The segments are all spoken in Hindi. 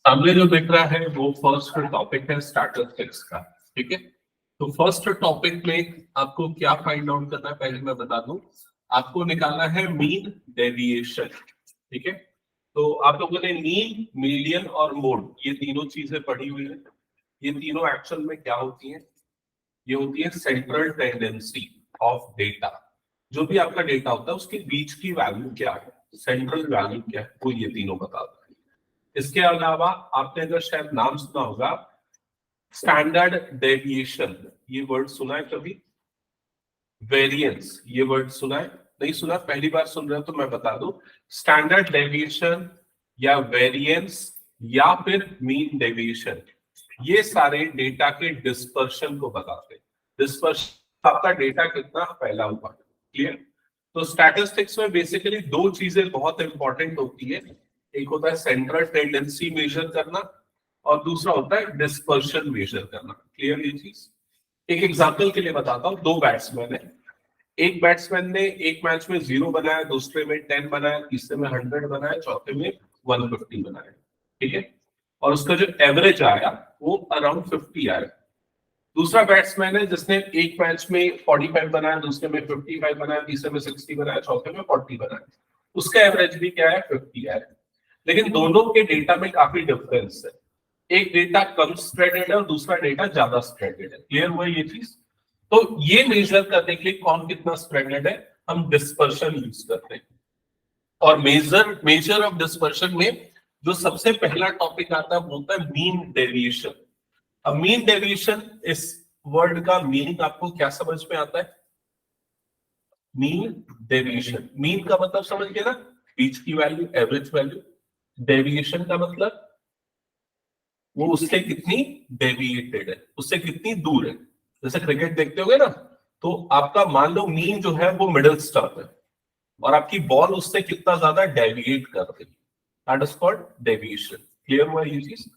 सामने जो दिख रहा है वो फर्स्ट टॉपिक है स्टैटिस्टिक्स का। ठीक है, तो फर्स्ट टॉपिक में आपको क्या फाइंड आउट करना है पहले मैं बता दूं। आपको निकालना है मीन डेविएशन। ठीक है, तो आप लोगों ने मीन, मीडियन और मोड ये तीनों चीजें पढ़ी हुई है। ये तीनों एक्चुअल में क्या होती है? ये होती है सेंट्रल टेंडेंसी ऑफ डेटा। जो भी आपका डेटा होता है उसके बीच की वैल्यू क्या है, सेंट्रल वैल्यू क्या है, वो ये तीनों बताता है। इसके अलावा आपने अगर शायद नाम सुना होगा स्टैंडर्ड डेविएशन, ये वर्ड सुना है कभी? वेरिएंस, ये वर्ड सुना है? नहीं सुना, पहली बार सुन रहे हो तो मैं बता दूं, स्टैंडर्ड डेविएशन या वेरिएंस या फिर मीन डेविएशन, ये सारे डेटा के डिस्पर्शन को बताते हैं। डिस्पर्शन आपका डेटा कितना फैला हुआ है। क्लियर? तो स्टैटिस्टिक्स में बेसिकली दो चीजें बहुत इंपॉर्टेंट होती है। एक होता है सेंट्रल टेंडेंसी मेजर करना और दूसरा होता है डिस्पर्शन मेजर करना। क्लियर ये चीज? एक एग्जांपल के लिए बताता हूँ, दो बैट्समैन है। एक बैट्समैन ने एक मैच में 0 बनाया, दूसरे में 10 बनाया, तीसरे में 100 बनाया, चौथे में 150 बनाया। ठीक है, और उसका जो एवरेज आया वो अराउंड 50 आया। दूसरा बैट्समैन है जिसने एक मैच में 45 बनाया, दूसरे में 55 बनाया, तीसरे में 60 बनाया, चौथे में 40 बनाया। उसका एवरेज भी क्या है? 50 आया। लेकिन दोनों के डेटा में काफी डिफरेंस है। एक डेटा कम स्प्रेडेड है और दूसरा डेटा ज्यादा स्प्रेडेड है। क्लियर हुआ ये चीज? तो ये मेजर करने के लिए कौन कितना स्प्रेडेड है हम डिस्पर्शन यूज करते हैं। और मेजर ऑफ डिस्पर्शन में जो सबसे पहला टॉपिक आता है वो होता है मीन डेविएशन। अब मीन डेविएशन, इस वर्ड का मीनिंग आपको क्या समझ में आता है? मीन डेविएशन, मीन का मतलब समझ गए ना, बीच की वैल्यू, एवरेज वैल्यू। डेविएशन का मतलब वो उससे कितनी डेविएटेड है, उससे कितनी दूर है। जैसे क्रिकेट देखते होगे ना, तो आपका मान लो मीन जो है वो मिडिल स्टंप है और आपकी बॉल उससे कितना ज्यादा डेविएट कर रही है, that is called deviation. Clear हुआ ये चीज?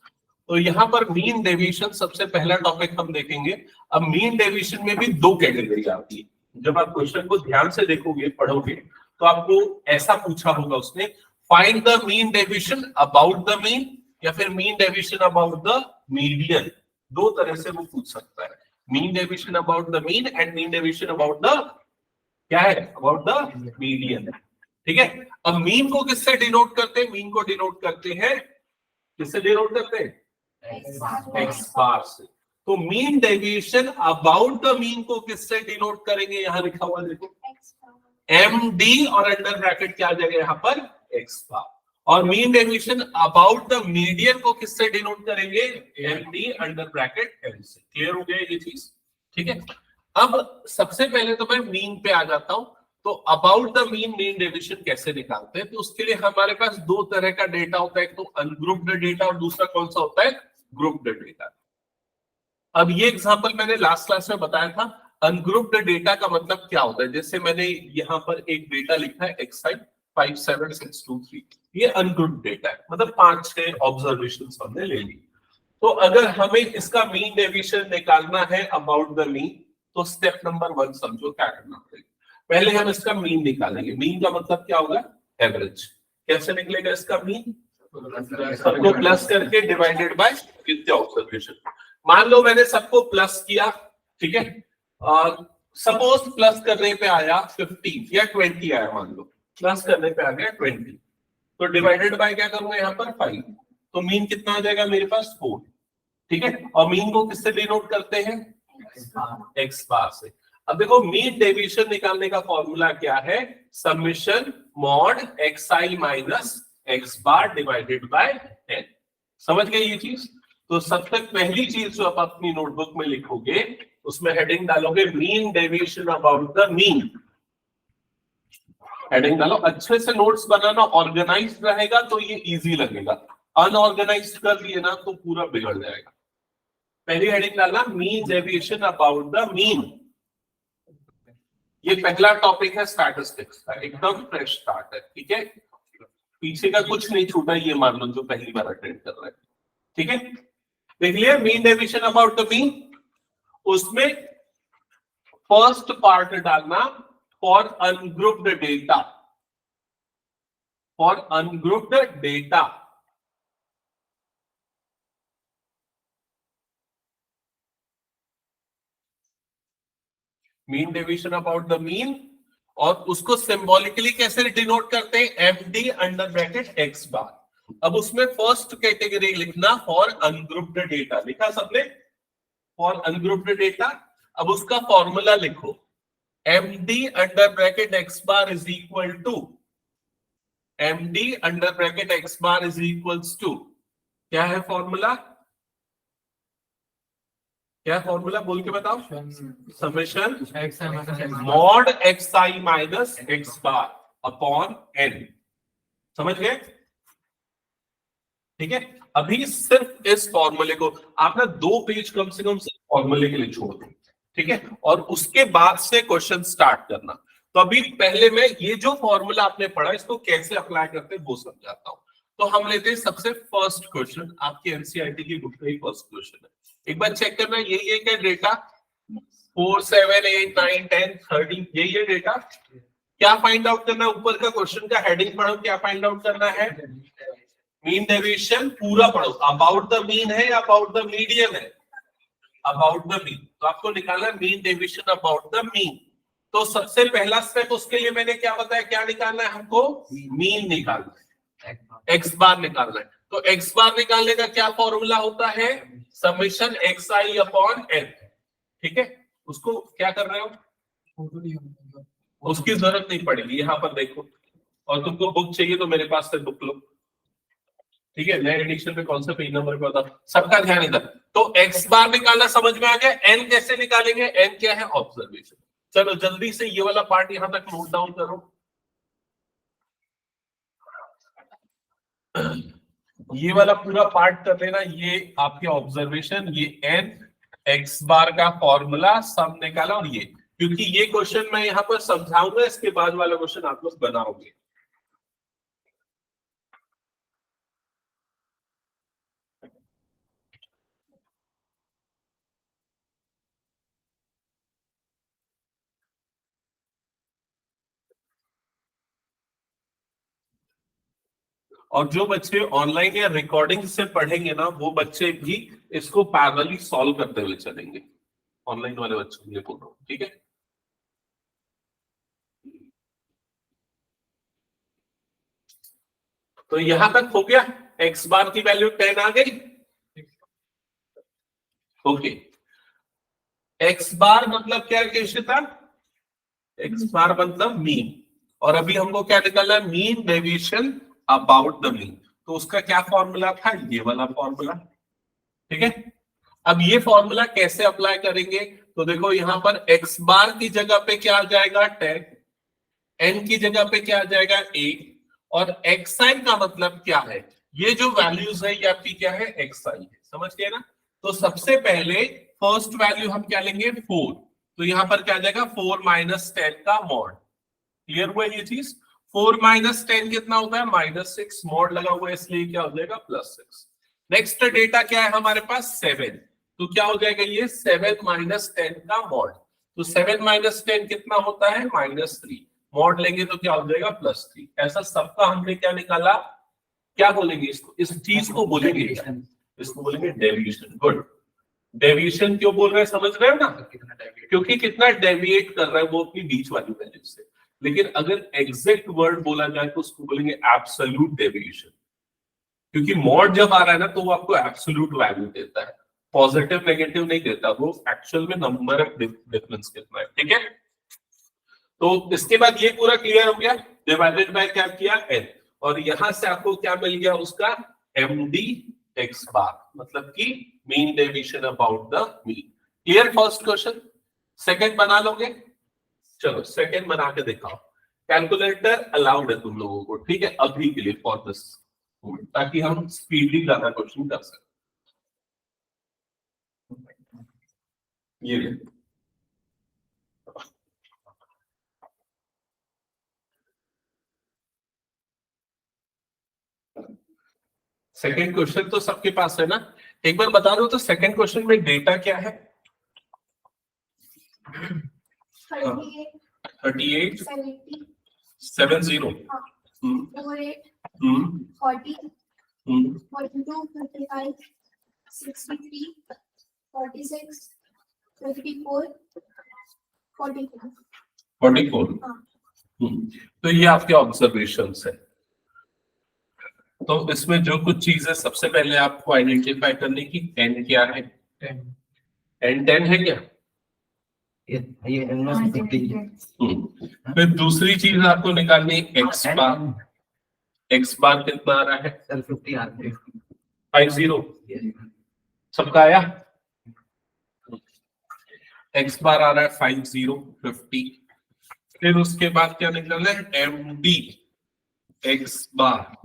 तो यहाँ पर मीन डेविएशन सबसे पहला टॉपिक हम देखेंगे। अब मीन डेविएशन में भी दो कैटेगरी आती है। जब आप क्वेश्चन को ध्यान से देखोगे, पढ़ोगे, तो आपको ऐसा पूछा होगा उसने, find the mean deviation about the mean या फिर mean deviation about the median. दो तरह से वो पूछ सकता है, mean deviation about the mean and mean deviation about the क्या है, अबाउट द मीडियन। ठीक है, अब मीन को किससे डिनोट करते हैं? मीन को डिनोट करते हैं, किससे डिनोट करते हैं? एक्स बार से। तो mean deviation about the mean को किससे डिनोट करेंगे? यहां लिखा हुआ देखो, एम डी और अंडर ब्रैकेट क्या आ जाएगा यहाँ पर? X bar. और mean deviation about the median को किससे डिनोट करेंगे? M D under bracket M से। क्लियर हो गया ये चीज? ठीक है, अब सबसे पहले तो मैं मीन पे आ जाता हूं। तो about the mean mean deviation कैसे निकालते हैं? तो उसके लिए हमारे पास दो तरह का डेटा होता है, एक तो अनग्रुप्ड डेटा और दूसरा कौन सा होता है? Grouped data. अब ये एग्जांपल मैंने लास्ट क्लास में बताया था। अनग्रुप्ड डेटा का मतलब क्या होता है? जैसे मैंने यहाँ पर एक डेटा लिखा है एक्साइड 57623, ये अनग्रुप्ड डेटा है, मतलब 5-6 ऑब्जर्वेशन हमने ले ली। तो अगर हमें इसका मीन डेविएशन निकालना है अबाउट द मीन, तो स्टेप नंबर 1 समझो क्या करना पड़ेगा। पहले हम इसका मीन निकालेंगे। मीन का मतलब क्या होगा? एवरेज। कैसे निकलेगा इसका मीन? सबको प्लस करके डिवाइडेड बाय कितने ऑब्जर्वेशन। मान लो मैंने सबको प्लस किया, ठीक है, सपोज प्लस करने पे आया 15 या 20 आया, मान लो प्लस करने पे आ गया 20, तो डिवाइडेड बाय क्या करूंगा यहाँ पर? 5। तो मीन कितना आ जाएगा मेरे पास? 4। ठीक है, और मीन को किससे डिनोट करते हैं? एक्स बार से। अब देखो मीन डेविएशन निकालने का फॉर्मूला क्या है? Summation mod xi minus x bar divided by 10। समझ गए ये चीज? तो सबसे पहली चीज जो आप अपनी नोटबुक में लिखोगे उसमें हेडिंग डालोगे mean deviation about the mean. Heading डालो, अच्छे से नोट्स बनाना, ऑर्गेनाइज्ड रहेगा तो ये इजी लगेगा। अनऑर्गेनाइज्ड कर दिए ना तो पूरा बिगड़ जाएगा। पहली हेडिंग डालना mean deviation about the mean. ये पहला टॉपिक है स्टैटिस्टिक्स का, एकदम फ्रेश स्टार्ट है। ठीक है, पीछे का कुछ नहीं छूटा, ये मान लो जो पहली बार अटेंड कर रहे हैं। ठीक है, देख लिया mean deviation about the mean. उसमें फर्स्ट पार्ट डालना for ungrouped data. For ungrouped data mean deviation about the mean, और उसको सिंबॉलिकली कैसे डिनोट करते हैं, MD under bracket x bar. अब उसमें फर्स्ट कैटेगरी लिखना फॉर अनग्रुप्ड डेटा, लिखा सबने फॉर अनग्रुप्ड डेटा। अब उसका फॉर्मूला लिखो, MD under bracket x bar is equal to, MD under bracket x bar is equals to, क्या है फॉर्मूला, क्या फॉर्मूला बोल के बताओ, summation mod x i minus x bar upon n. समझ गए? ठीक है, अभी सिर्फ इस फॉर्मूले को आप ना 2 पेज कम से कम सिर्फ फॉर्मूले के लिए छोड़ दो, ठीक है, और उसके बाद से क्वेश्चन स्टार्ट करना। तो अभी पहले मैं ये जो फॉर्मूला आपने पढ़ा इसको कैसे अप्लाई करते हैं वो समझाता हूं। तो हम लेते हैं सबसे फर्स्ट क्वेश्चन, आपकी एनसीईआरटी की बुक का ही फर्स्ट क्वेश्चन है, एक बार चेक करना। ये क्या डेटा 4 7 8 9 10 13, ये डेटा क्या फाइंड आउट करना है, ऊपर का क्वेश्चन का हेडिंग पढ़ो, क्या फाइंड आउट करना है, मीन डेविएशन पूरा पढ़ो, अबाउट द मीन है या अबाउट द मीडियन है, अबाउट द मीन। तो आपको निकालना है mean deviation about the mean. तो सबसे पहला स्टेप उसके लिए मैंने क्या बताया, क्या निकालना है हमको, मीन निकालना है, एक्स बार निकालना है। तो एक्स बार निकालने का क्या फॉर्मूला होता है, समेशन एक्स आई अपॉन एन। ठीक है, उसको क्या कर रहे हो, उसकी जरूरत नहीं पड़ेगी, यहां पर देखो, और तुमको बुक चाहिए तो मेरे पास से बुक लो, ठीक है, नए एडिशन में कौन सा पेज नंबर पे होता, सबका ध्यान इधर। तो एक्स बार निकालना समझ में आ गया, एन कैसे निकालेंगे, एन क्या है, ऑब्जर्वेशन। चलो जल्दी से ये वाला पार्ट यहां तक नोट डाउन करो। ये वाला पूरा पार्ट कर लेना, ये आपके ऑब्जर्वेशन, ये एन एक्स बार का फॉर्मूला सब निकाला, और ये क्योंकि ये क्वेश्चन मैं यहां पर समझाऊंगा, इसके बाद वाला क्वेश्चन आप लोग बनाओगे। और जो बच्चे ऑनलाइन या रिकॉर्डिंग से पढ़ेंगे ना, वो बच्चे भी इसको पैरेलली सॉल्व करते हुए चलेंगे, ऑनलाइन वाले बच्चों के लिए बोल रहा हूं, ठीक है। तो यहां तक हो गया, एक्स बार की वैल्यू 10 आ गई, ओके। एक्स बार मतलब क्या था, एक्स बार मतलब मीन, और अभी हमको क्या निकालना है, mean deviation about the mean. तो उसका क्या फॉर्मूला था, ये वाला फॉर्मूला, ठीक है। अब ये फॉर्मूला कैसे अप्लाई करेंगे, तो देखो यहां पर एक्स बार की जगह पे क्या आ जाएगा 10, एन की जगह पे क्या आ जाएगा 8, और एक्स आई का मतलब क्या है, ये जो वैल्यूज है ये आपकी क्या है, एक्स आई है, समझ गए ना। तो सबसे पहले फर्स्ट वैल्यू हम क्या लेंगे 4, तो यहां पर क्या आ जाएगा 4 माइनस 10 का मॉड, क्लियर हुआ ये चीज। 4 माइनस 10 कितना होता है, -6, मॉड लगा हुआ है इसलिए क्या हो जाएगा +6। नेक्स्ट डेटा क्या है हमारे पास 7, तो क्या हो जाएगा ये 7 माइनस 10 का मॉड, तो 7 माइनस 10 कितना होता है -3, मॉड लेंगे तो क्या हो जाएगा +3। ऐसा सबका हमने क्या निकाला, क्या बोलेंगे इसको, इस चीज को बोलेंगे, इसको बोलेंगे डेविएशन। गुड, डेविएशन क्यों बोल रहे हैं समझ रहे हो ना, क्योंकि कितना डेविएट कर रहा है वो अपनी बीच वाली वैल्यू से। लेकिन अगर एग्जैक्ट वर्ड बोला जाए तो उसको बोलेंगे एब्सोल्यूट डेविएशन, क्योंकि मॉड जब आ रहा है ना तो वो आपको एब्सोल्यूट वैल्यू देता है, पॉजिटिव नेगेटिव नहीं देता, वो एक्चुअल में नंबर ऑफ डिफरेंस कितना है, ठीक है। तो इसके बाद ये पूरा क्लियर हो गया, डिवाइडेड बाय क्या किया एन, और यहां से आपको क्या मिल गया उसका एमडी एक्स बार, मतलब कि mean deviation about the mean. Clear first question, second बना लोगे, चलो सेकंड बना के दिखाओ। कैलकुलेटर अलाउड है तुम लोगों को, ठीक है, अभी के लिए फॉर दिस, ताकि हम स्पीडली ज्यादा क्वेश्चन कर सकें। ये सेकंड क्वेश्चन तो सबके पास है ना, एक बार बता दो तो सेकंड क्वेश्चन में डेटा क्या है, 38 70 40 42 55 63 46 54 44। तो ये आपके ऑब्जर्वेशंस है। तो इसमें जो कुछ चीजें सबसे पहले आपको आइडेंटिफाई करने की, n क्या है, n 10 है क्या? फिर दूसरी चीज आपको निकालनी x बार। x बार कितना आ रहा है? 50। सबका आया? x बार आ रहा है 50। फिर उसके बाद क्या निकलना है? md x बार।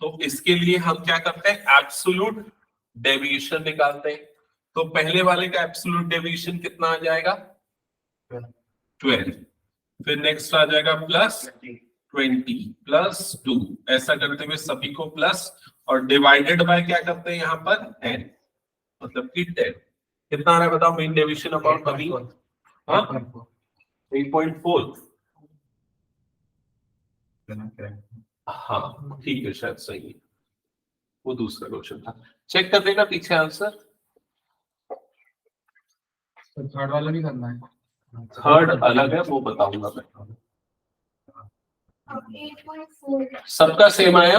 तो इसके लिए हम क्या करते हैं? एब्सोल्यूट डेविएशन निकालते हैं। तो पहले वाले का एब्सोल्यूट डेविएशन कितना आ जाएगा? 12। फिर नेक्स्ट आ जाएगा +20 +2। ऐसा करते हुए सभी को प्लस और डिवाइडेड बाय क्या करते हैं यहाँ पर? 10, मतलब कि 10। कितना आ रहा है बताओ? Mean deviation about the mean 8.4। हाँ ठीक है, शायद सही है। वो दूसरा क्वेश्चन था, चेक कर देना पीछे आंसर। थर्ड वाला भी करना है। थर्ड अलग है, वो बताऊंगा मैं। सबका सेम आया?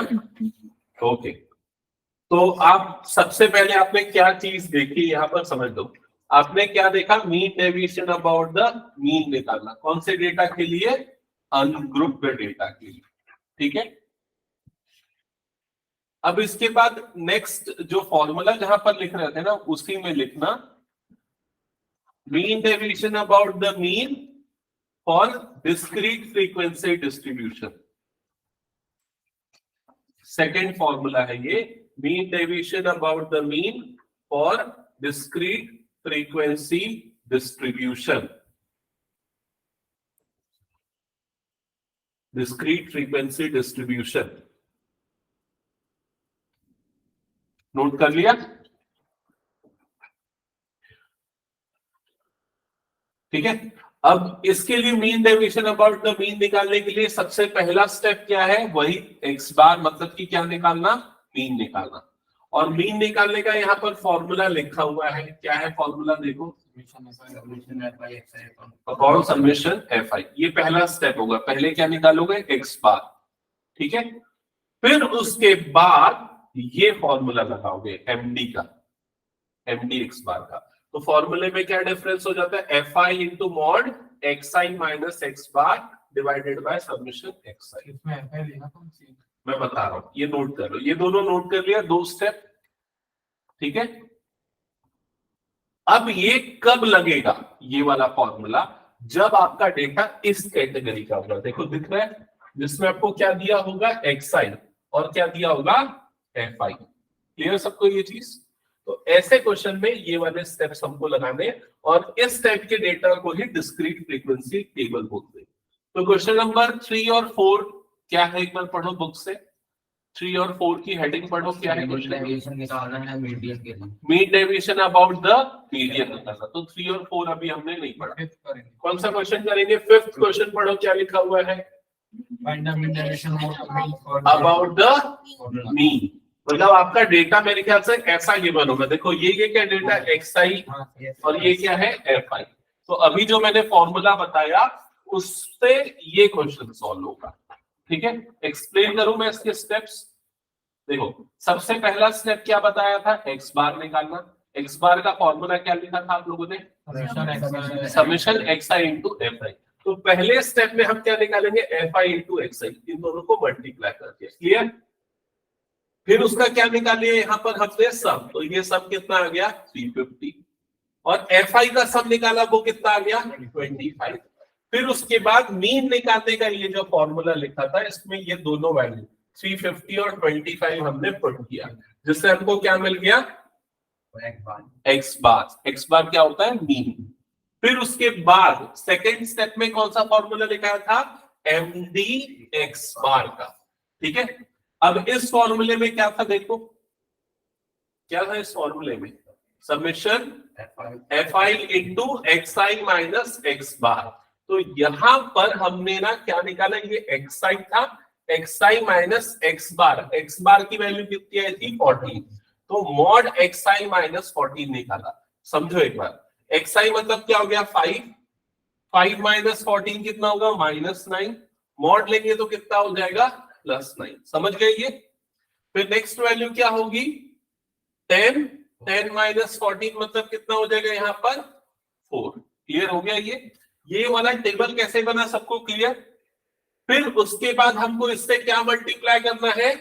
ओके। तो आप सबसे पहले आपने क्या चीज देखी यहाँ पर समझ लो। आपने क्या देखा? Mean deviation about the mean निकालना। कौन से डेटा के लिए? अनग्रुप्ड डेटा के लिए। ठीक है। अब इसके बाद नेक्स्ट जो फॉर्मूला जहां पर लिख रहे थे ना, उसी में लिखना mean deviation about the mean for discrete frequency distribution. Second formula है ये, mean deviation about the mean for discrete frequency distribution. Discrete frequency distribution note कर लिया? ठीक है। अब इसके लिए mean deviation about the mean निकालने के लिए सबसे पहला स्टेप क्या है? वही x बार, मतलब कि क्या निकालना? मीन निकालना। और मीन निकालने का यहाँ पर फॉर्मूला लिखा हुआ है। क्या है फॉर्मूला? देखो, अपॉन समेशन fi। ये पहला स्टेप होगा। पहले क्या निकालोगे? x बार। ठीक है। फिर उसके बाद ये फॉर्मूला लगाओगे md का, md x बार का। तो फॉर्मूले में क्या डिफरेंस हो जाता है? fi into mod xi minus x bar divided by summation xi। इसमें fi लेना कौन सी? मैं बता रहा हूं, ये नोट कर लो। ये दोनों नोट कर लिया, दो स्टेप। ठीक है। अब ये कब लगेगा ये वाला फॉर्मूला? जब आपका डेटा इस कैटेगरी का होगा। देखो दिख रहा है, जिसमें आपको क्या दिया होगा? xi और क्या दिया होगा? fi। क्लियर सबको ये चीज? तो ऐसे क्वेश्चन में ये वाले स्टेप्स हमको लगाने, और इस टाइप के डेटा को ही डिस्क्रीट फ्रीक्वेंसी टेबल बोलते हैं। तो क्वेश्चन नंबर 3 और 4 क्या है? एक बार पढ़ो बुक से। 3 और 4 की हेडिंग पढ़ो। क्या है? Mean deviation about the median निकालना। तो 3 और 4 अभी हमने नहीं पढ़ा। कौन सा क्वेश्चन करेंगे? 5th क्वेश्चन पढ़ो। क्या लिखा हुआ है? About the mean. मतलब आपका डेटा मेरे ख्याल से ऐसा गिवन होगा। देखो ये क्या डेटा? xi और ये क्या है? fi। तो अभी जो मैंने फॉर्मूला बताया उससे ये क्वेश्चन सॉल्व होगा। ठीक है। एक्सप्लेन करूं मैं इसके स्टेप्स। देखो सबसे पहला स्टेप क्या बताया था? x बार निकालना। x बार का फॉर्मूला क्या लिखा था आप लोगों ने? Summation xi into fi। तो पहले स्टेप में हम क्या निकालेंगे? fi into xi। इन दोनों को मल्टीप्लाई करके। क्लियर? फिर उसका क्या निकालिए यहाँ पर हमने? सम। तो ये सम कितना आ गया? 350। और fi का सम निकाला, वो कितना आ गया? 25। फिर उसके बाद मीन निकालने का ये जो फॉर्मूला लिखा था, इसमें ये दोनों वैल्यू 350 और 25 हमने पुट किया, जिससे हमको क्या मिल गया? x बार। x बार क्या होता है? मीन। फिर उसके बाद सेकेंड स्टेप में कौन सा फॉर्मूला लिखा था? md x बार का। ठीक है। अब इस फॉर्मूले में क्या था? देखो क्या था इस फॉर्मूले में? Summation fi into xi minus x बार। तो यहां पर हमने ना क्या निकाला? ये xi था, xi माइनस x बार की वैल्यू कितनी आई थी? 14। तो मॉड xi माइनस 14 निकाला। समझो एक बार, xi मतलब क्या हो गया? 5 5 माइनस 14 कितना होगा? -9। मॉड लेंगे तो कितना हो जाएगा? +9। समझ गए ये? फिर नेक्स्ट वैल्यू क्या होगी? 10। 10 माइनस 14 मतलब कितना हो जाएगा यहाँ पर? 4। क्लियर हो गया ये वाला टेबल कैसे बना, सबको क्लियर? फिर उसके बाद हमको इससे क्या मल्टीप्लाई करना है?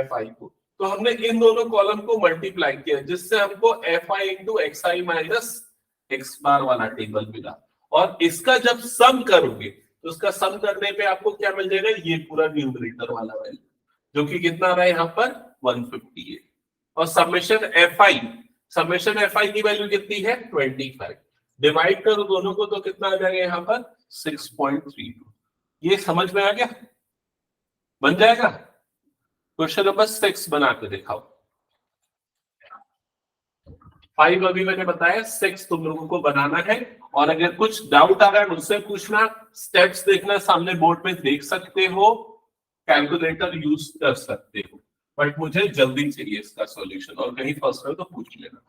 fi को। तो हमने इन दोनों कॉलम को मल्टीप्लाई किया, जिससे हमको fi into xi minus x बार वाला टेबल मिला। और इसका जब सम करोगे तो उसका सम करने पे आपको क्या मिल जाएगा? ये पूरा न्यूमरेटर वाला वैल्यू, जो कि कितना आ रहा है यहाँ पर? 150 है। और समेशन fi की वैल्यू कितनी है? 25। डिवाइड करो दोनों को तो कितना आ जाएगा यहाँ पर? 6.32। ये समझ में आ गया? बन जाएगा। क्वेश्चन नंबर 6 बना के दिखाओ। 5 अभी मैंने बताया, 6 तुम लोगों को बनाना है। और अगर कुछ डाउट आ रहा है मुझसे पूछना, स्टेप्स देखना, सामने बोर्ड पे देख सकते हो, कैलकुलेटर यूज कर सकते हो। बट मुझे जल्दी चाहिए इसका सॉल्यूशन, और कहीं फंस रहे हो तो पूछ लेना।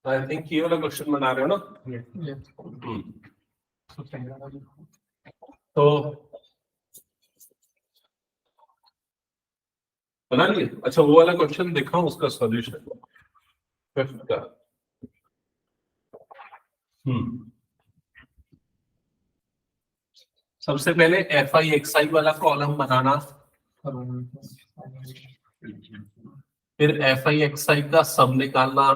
आई थिंक ये वाला क्वेश्चन बना रहे हो ना? ये हम्म। तो पहला वाला तो बना लिए? अच्छा, वो वाला क्वेश्चन दिखाऊं, उसका सॉल्यूशन 5th का। हम्म। सबसे पहले FI वाला कॉलम बनाना, फिर FI का सम निकालना,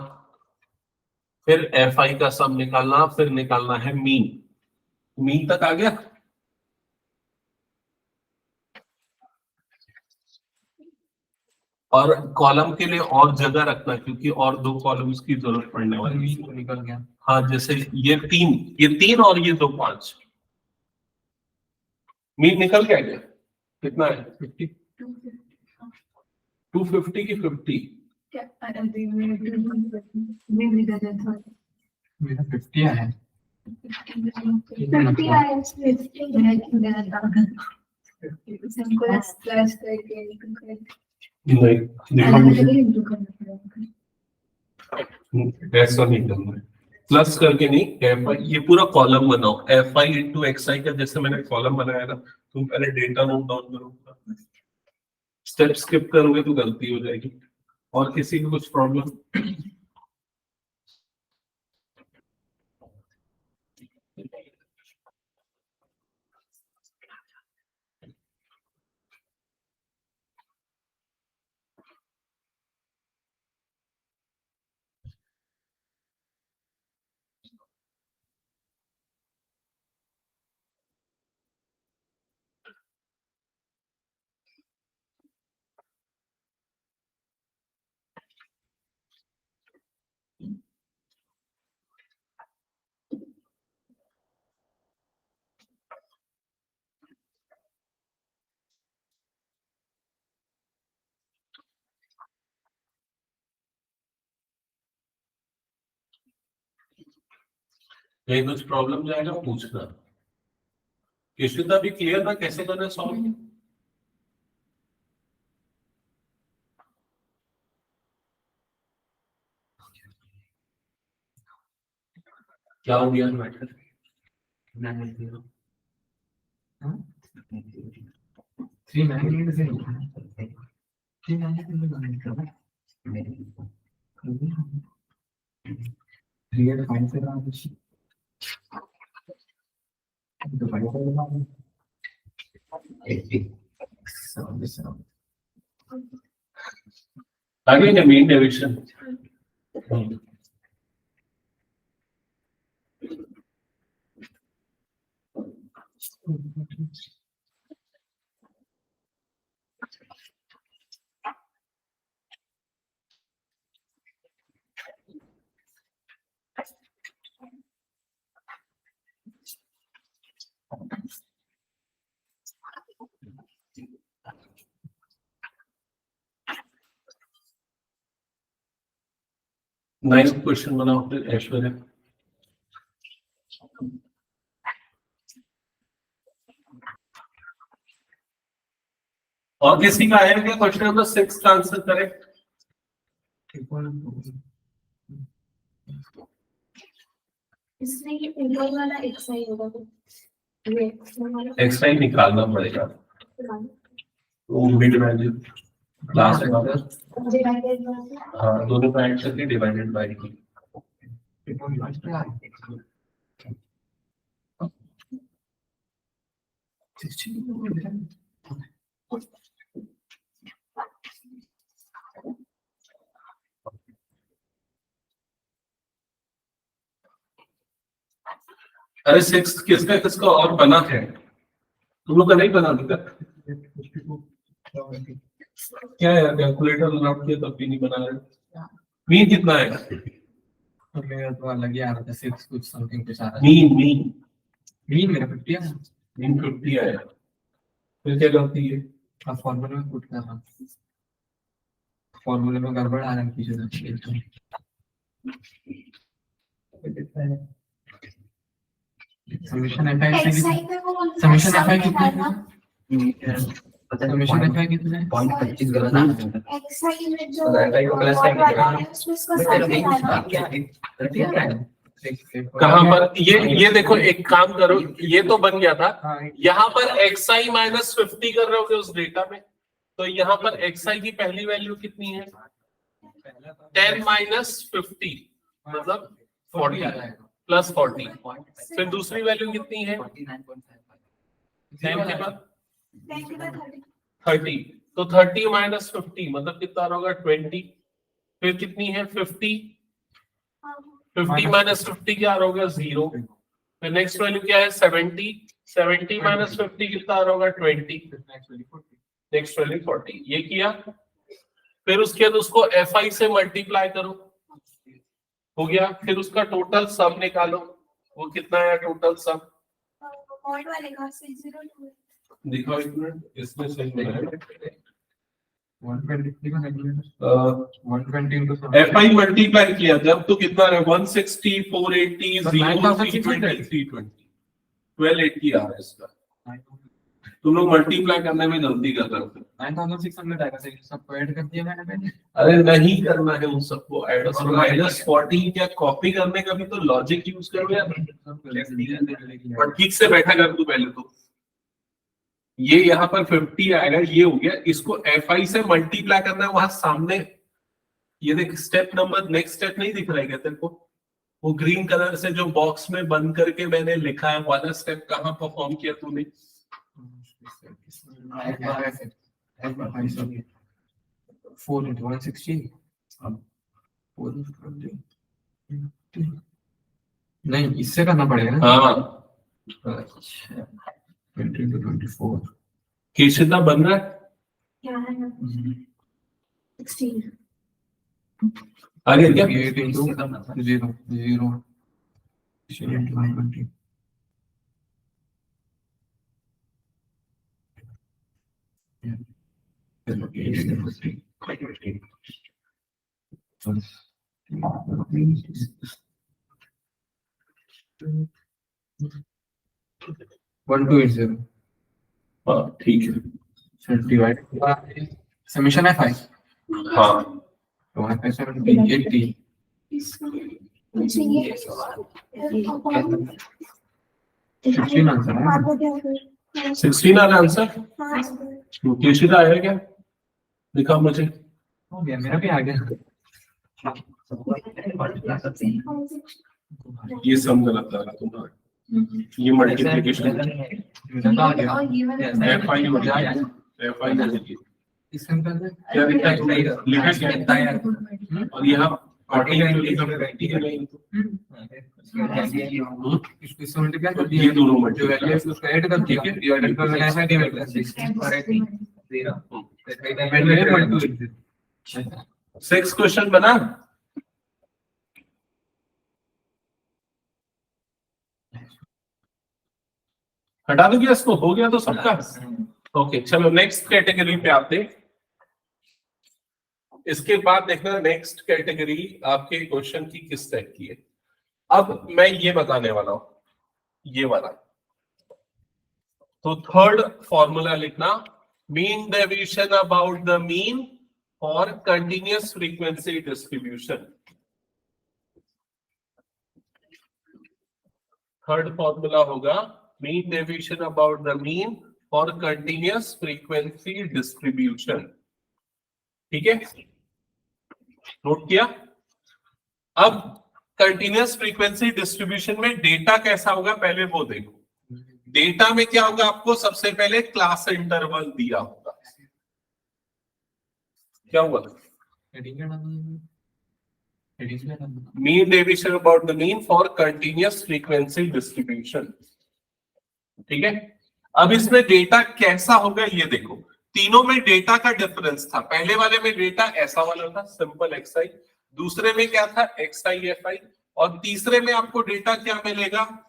फिर FI का सम निकालना, फिर निकालना है मीन। मीन तक आ गया? और कॉलम के लिए और जगह रखना, क्योंकि और 2 कॉलम्स की जरूरत पड़ने वाली है। मीन तो निकल गया। हाँ, जैसे ये तीन और ये 2 5। मीन निकल गया क्या? कितना है? 50 250 की 50? मेरा 50 है। नहीं, देखो मुझे ऐसा नहीं करना है। प्लस करके नहीं, FI ये पूरा कॉलम बनाओ। FI इंटू XI का जैसे मैंने कॉलम बनाया ना, तुम पहले डेटा नोट डाउन करो। स्टेप स्किप करोगे तो गलती हो जाएगी। और किसी को कुछ प्रॉब्लम? कहीं कुछ प्रॉब्लम जाएगा पूछना। किसी भी क्लियर ना कैसे करना सॉल्व? क्या हो गया मैटर 980 398 आगे क्या मीन डेविएशन नाइन्थ क्वेश्चन बनाओ फिर ऐश्वर्या। और किसी का है क्या क्वेश्चन नंबर 6 का आंसर करेक्ट? इसमें ये ऊपर वाला एक्सआई होगा ये एक्स्ट्रा ही निकालना पड़ेगा तो मिड वैल्यू लास्ट वाला डिवाइडेड हाँ दोनों को ऐड करके डिवाइडेड बाय की अरे 6 किसका किसका और बना है तुम लोग का नहीं बना अभी तक क्या यार कैलकुलेटर लॉक किया तब भी नहीं बना रहे मीन कितना है मेरा तो अलग ही आ रहा था 6 कुछ समथिंग कुछ आ रहा था मीन मीन मीन मेरा 50 है मीन 50 आया फिर क्या गलती है अब फॉर्मूले में पुट कर रहा हूं फॉर्मूले में गड़बड़ आ रहा है पीछे से समीशन एफआई एक्सआई पे वो समीशन एफआई कितना है समीशन एफआई कितना है 0.25 गलत आ एक्सआई में जो एक्सआई को प्लस साइन किया। उसमें इसको साइन लगाना कहाँ पर ये देखो एक काम करो ये तो बन गया था यहाँ पर xi माइनस 50 कर रहे होगे उस डेटा में तो यहाँ पर xi की पहली वैल्यू कितनी है 10 माइनस 50 मतलब 40 प्लस 40 फिर दूसरी वैल्यू कितनी है 10 के बाद 30 तो 30 माइनस 50 मतलब कितना होगा 20 फिर कितनी है 50 50 माइनस 50 क्या होगा 0 फिर नेक्स्ट वैल्यू क्या है 70 70 माइनस 50 कितना होगा 20 नेक्स्ट वैल्यू 40 ये किया फिर उसके बाद उसको fi से मल्टीप्लाई करो हो गया फिर उसका टोटल सम निकालो वो कितना है टोटल सम पॉइंट वाले का 602 दिखाओ एक मिनट इसमें सही नहीं है 120 का कैलकुलेटर 120 into fi मल्टीप्लाई किया जब तो कितना है 160 480 0 320 320 1280 आ रहा है इसका तुम लोग मल्टीप्लाई करने में गलती कर रहे हो 9600 आएगा सही सब ऐड कर दिया मैंने पहले अरे नहीं करना है उन सबको ऐड और माइनस 40 क्या कॉपी करने का भी तो लॉजिक यूज करो यार और ठीक से बैठा कर तू पहले तो ये यहाँ पर 50 आएगा ये हो गया इसको fi से मल्टीप्लाई करना है वहां सामने ये देख स्टेप नंबर नेक्स्ट स्टेप नहीं दिख रहा है क्या तेरे को वो ग्रीन कलर से जो बॉक्स में बंद करके मैंने लिखा है वाला स्टेप कहाँ परफॉर्म किया तूने 4 into 160 नहीं इससे करना पड़ेगा ना हाँ अच्छा 20 into 24 कितना बन रहा है क्या है 16 आगे क्या 8 into 0 0 20 1280 हाँ ठीक है डिवाइड समीशन है 5 हाँ तो 1 पे 70 80 16 आंसर है। 16 आ रहा आंसर। हाँ केशिदा आया क्या? दिखा मुझे। हो गया, मेरा भी आ गया। ये सम गलत आ रहा तुम्हारा, ये मल्टीप्लिकेशन मेरा तो आ गया। एफ आई हो जाए, एफ आई हो जाएगी। इसके अंदर क्या लिखा है तुमने? लिखा क्या है? और यहाँ 40 है, लिखा है 20 है नहीं तो इसको मल्टीप्लाई कर दिया, ये दोनों जो मल्टीप्लाई वैल्यू है उसको ऐड कर दिया। ठीक है। ये ऐड कर मैंने ऐसा डिवाइड कर दिया। वैल्यू 1 2 लिख दिया। 6 क्वेश्चन बना। हटा दो क्या इसको? हो गया तो सबका। ओके चलो नेक्स्ट कैटेगरी पे आते। इसके बाद देखना नेक्स्ट कैटेगरी आपके क्वेश्चन की किस टाइप की है। अब मैं ये बताने वाला हूं, ये वाला। तो थर्ड फॉर्मूला लिखना, mean deviation about the mean और continuous frequency distribution. Third formula होगा mean deviation about the mean और कंटिन्यूअस फ्रीक्वेंसी डिस्ट्रीब्यूशन। ठीक है, नोट किया। अब कंटिन्यूअस फ्रीक्वेंसी डिस्ट्रीब्यूशन में डेटा कैसा होगा पहले वो देखो। डेटा में क्या होगा, आपको सबसे पहले क्लास इंटरवल दिया होगा। क्या हुआ? Mean deviation about the mean for continuous frequency distribution. ठीक है, अब इसमें डेटा कैसा होगा ये देखो। तीनों में डेटा का डिफरेंस था। पहले वाले में डेटा ऐसा वाला था, सिंपल एक्सआई। दूसरे में क्या था, एक्सआई एफआई। और तीसरे में आपको डेटा क्या मिलेगा,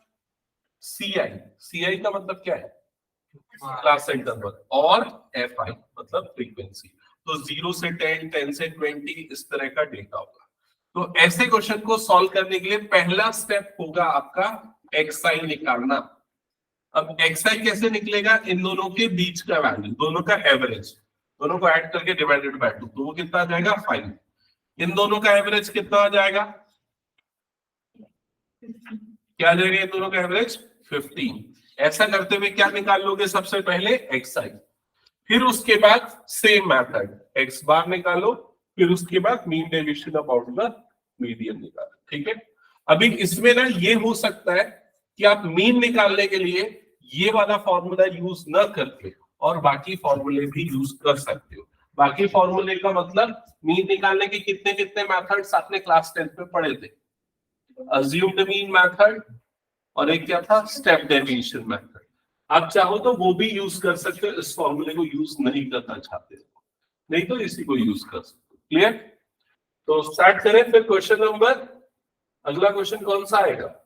सीआई। सीआई का मतलब क्या है, क्लास इंटरवल। और एफआई मतलब फ्रीक्वेंसी। तो 0 से 10, 10 से 20 इस तरह का डेटा होगा। तो ऐसे क्वेश्चन को सॉल्व करने के लिए पहला स्टेप होगा आपका एक्सआई निकालना। अब एक्सआई कैसे निकलेगा, इन दोनों के बीच का वैल्यू, दोनों का एवरेज, दोनों को ऐड करके डिवाइडेड बाय 2, तो वो कितना आ जाएगा 5। इन दोनों का एवरेज कितना आ जाएगा, क्या आ जाएगा इन दोनों का एवरेज 15। ऐसा करते हुए क्या निकाल लोगे, सबसे पहले एक्सआई, फिर उसके बाद सेम मेथड एक्स बार निकालो, फिर उसके बाद mean deviation about the median निकालो। ठीक है, अभी इसमें ना ये हो सकता है कि आप मीन निकालने के लिए ये वाला फॉर्मूला यूज न करके और बाकी फॉर्मूले भी यूज कर सकते हो। बाकी फॉर्मूले का मतलब मीन निकालने के कितने कितने मेथड्स आपने क्लास 10th में पढ़े थे। अज्यूम्ड मीन मेथड और एक क्या था, स्टेप डेविएशन मेथड। आप चाहो तो वो भी यूज कर सकते हो, इस फॉर्मूले को यूज नहीं करना चाहते हो, नहीं तो इसी को यूज कर सकते हो। क्लियर? तो स्टार्ट करें फिर क्वेश्चन नंबर, अगला क्वेश्चन कौन सा आएगा,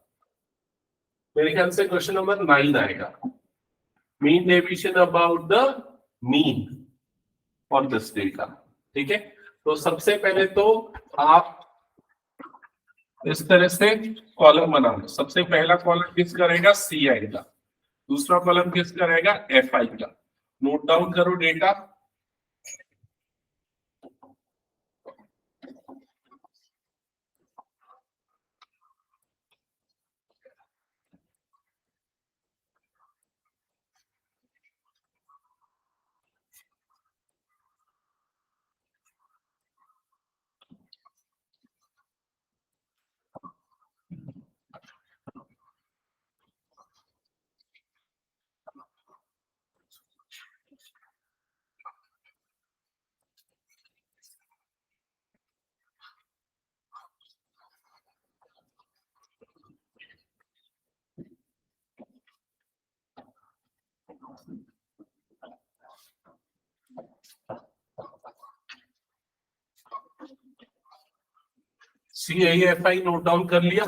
मेरे ख्याल से क्वेश्चन नंबर 9 आएगा। Mean deviation about the mean for this data. ठीक है, तो सबसे पहले तो आप इस तरह से कॉलम बना लो। सबसे पहला कॉलम किसका रहेगा, सी आई का। दूसरा कॉलम किसका रहेगा, एफ आई का। नोट डाउन करो data. C I F I note down कर लिया।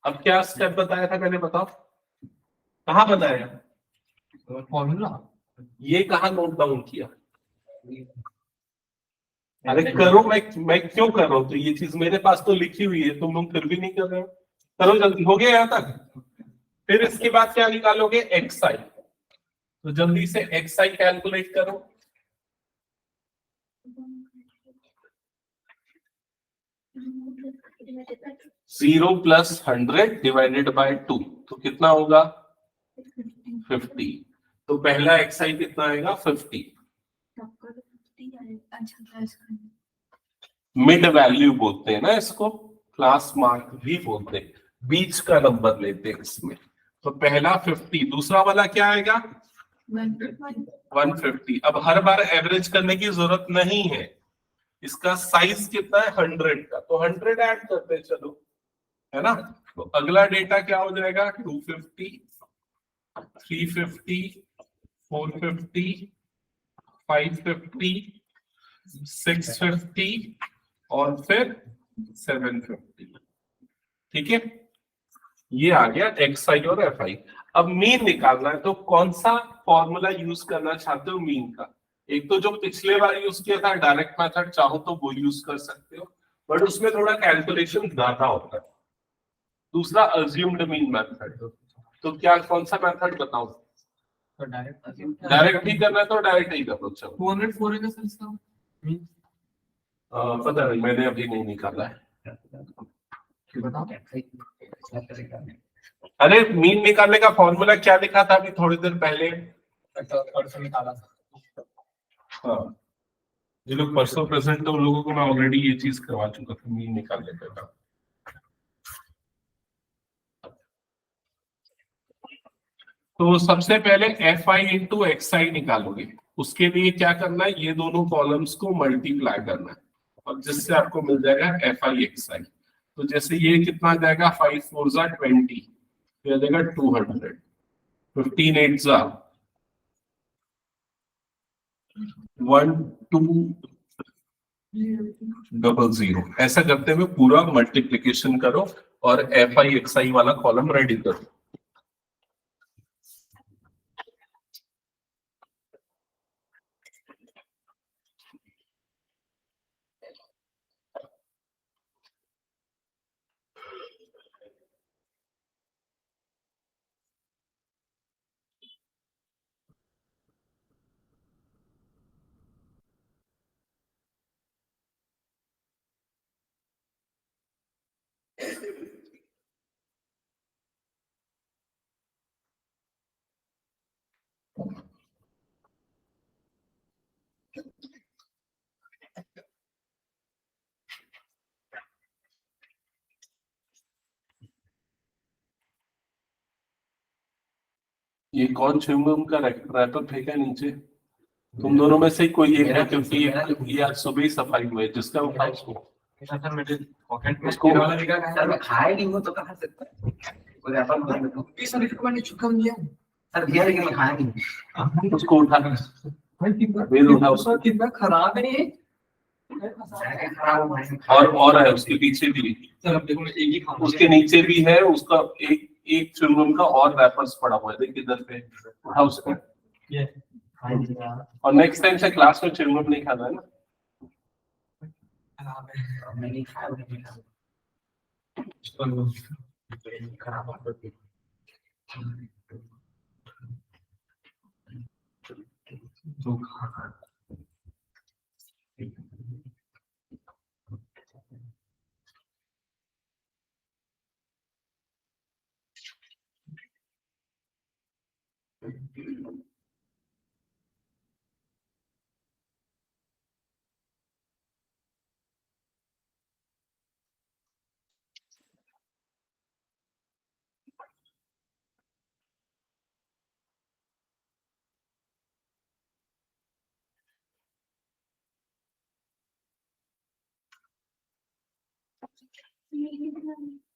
अब क्या स्टेप बताया था मैंने, बताओ कहाँ बताया, फॉर्मूला ये कहाँ नोट डाउन किया। अरे करो, मैं क्यों कर रहा हूँ, तो ये चीज मेरे पास तो लिखी हुई है, तुम लोग फिर भी नहीं कर रहे हो। करो जल्दी, हो गया यहाँ तक। फिर इसके बाद क्या निकालोगे, एक्स आई। तो जल्दी से एक्स आई कैलकुलेट करो। 0 प्लस 100 डिवाइडेड बाय 2 तो कितना होगा 50। तो पहला xi कितना आएगा 50। मिड वैल्यू बोलते हैं ना इसको, क्लास मार्क भी बोलते हैं, बीच का नंबर लेते हैं इसमें। तो पहला 50, दूसरा वाला क्या आएगा 150। अब हर बार एवरेज करने की जरूरत नहीं है, इसका साइज कितना है 100 का, तो 100 ऐड करते चलो, है ना। तो अगला डेटा क्या हो जाएगा 250, 350, 450, 550, 650 और फिर 750। ठीक है, ये आ गया xi और fi। अब मीन निकालना है, तो कौन सा फॉर्मूला यूज करना चाहते हो मीन का? एक तो जो पिछले बार यूज किया था डायरेक्ट मेथड, चाहो तो वो यूज कर सकते हो, बट उसमें थोड़ा कैलकुलेशन ज्यादा होता है। दूसरा अज्यूम्ड मीन मेथड, तो क्या कौन सा मेथड बताओ? तो डायरेक्ट ही करना है तो डायरेक्ट ही कर लो। चलो 204 है ना सर इसका मीन? पता नहीं, मैंने अभी नहीं निकाला है। बताओ। अरे मीन निकालने का फॉर्मूला क्या लिखा था अभी थोड़ी देर पहले? परसों निकाला था। हाँ, जो लोग परसों प्रेजेंट तो उन लोगों को मैं ऑलरेडी ये चीज करवा चुका था, मीन निकालने का। तो सबसे पहले fi इंटू xi निकालोगे, उसके लिए क्या करना है, ये दोनों कॉलम्स को मल्टीप्लाई करना है और जिससे आपको मिल जाएगा fi xi। तो जैसे ये कितना जाएगा 5 4 जा 20, तो जाएगा 200, 15 8 जा 1200। ऐसा करते हुए पूरा मल्टीप्लिकेशन करो और fi xi वाला कॉलम रेडी करो। ये कौन च्युइंगम का रैपर फेंका नीचे? तुम दोनों में से कोई एक है, क्योंकि ये आज सुबह ही सफाई हुई है। जिसका उठाओ उसको। सर मेरे पॉकेट में उसको- वाला लिखा है सर मैं खाया नहीं हूँ तो कहाँ से कोई रैपर बना दो। सर इसको मैंने चुकम दिया सर दिया लेकिन मैं खाया नहीं। उसको उठा भाई कितना वेल उठाओ। सर कितना खराब है ये। खराब है। और है उसके पीछे भी, सर अब देखो मैं एक ही खाऊंगा। उसके नीचे भी है उसका एक एक च्युइंगम का और रैपर्स पड़ा हुआ है, देख इधर पे उठा उसको। ये और नेक्स्ट टाइम से क्लास में च्युइंगम नहीं खाना है ना। खराब है। मैं नहीं खाया, मैं नहीं खाया। खराब है। जो खा